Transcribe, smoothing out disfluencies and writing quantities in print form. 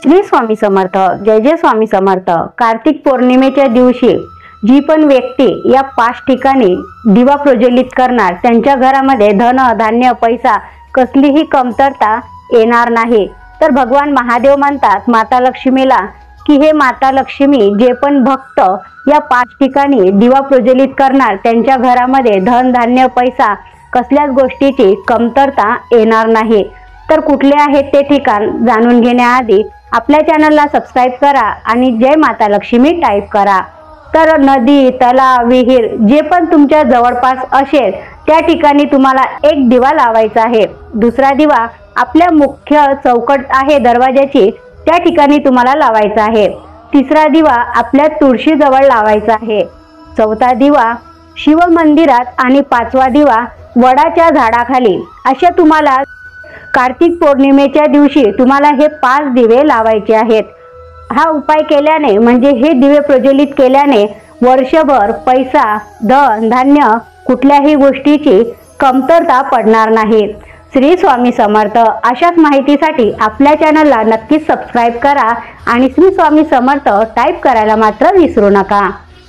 श्री स्वामी समर्थ। जय जय स्वामी समर्थ। कार्तिक पौर्णिमेच्या दिवशी जी पण व्यक्ती या 5 ठिकाणी दिवा प्रज्वलित करणार त्यांच्या घरामध्ये धन धान्य पैसा कसलीही कमतरता येणार नाही। तर भगवान महादेव म्हणतात माता लक्ष्मीला की हे माता लक्ष्मी जे पण भक्त या 5 ठिकाणी दिवा प्रज्वलित करणार त्यांच्या घरामध्ये धन धान्य पैसा कसल्याच गोष्टीची कमतरता येणार नाही। तर कुठले आहेत ते ठिकाण जाणून घेण्याआधी आपल्या चॅनलला सबस्क्राइब करा आणि जय माता लक्ष्मी टाइप करा। तर नदी तलाव विहीर जे पण तुमच्या जवळपास असेल त्या ठिकाणी तुम्हाला एक दिवा लावायचा आहे। दुसरा दिवा आपल्या मुख्य चौकट आहे दरवाजाची त्या ठिकाणी तुम्हाला लावायचा आहे। तिसरा दिवा आपल्या तुळशी जवळ लावायचा आहे। चौथा दिवा शिव मंदिरात आणि 5वा दिवा वडाच्या झाडाखाली। अशा तुम्हाला कार्तिक पौर्णिमेच्या दिवशी तुम्हाला हे 5 दिवे लावायचे आहेत। हा उपाय केल्याने म्हणजे हे दिवे प्रज्वलित केल्याने वर्षभर पैसा धन धान्य कुठल्याही गोष्टीची कमतरता पडणार नाही। श्री स्वामी समर्थ। अशाच माहितीसाठी आपल्या चॅनलला नक्कीच सबस्क्राइब करा आणि श्री स्वामी समर्थ टाइप करायला मात्र विसरू नका।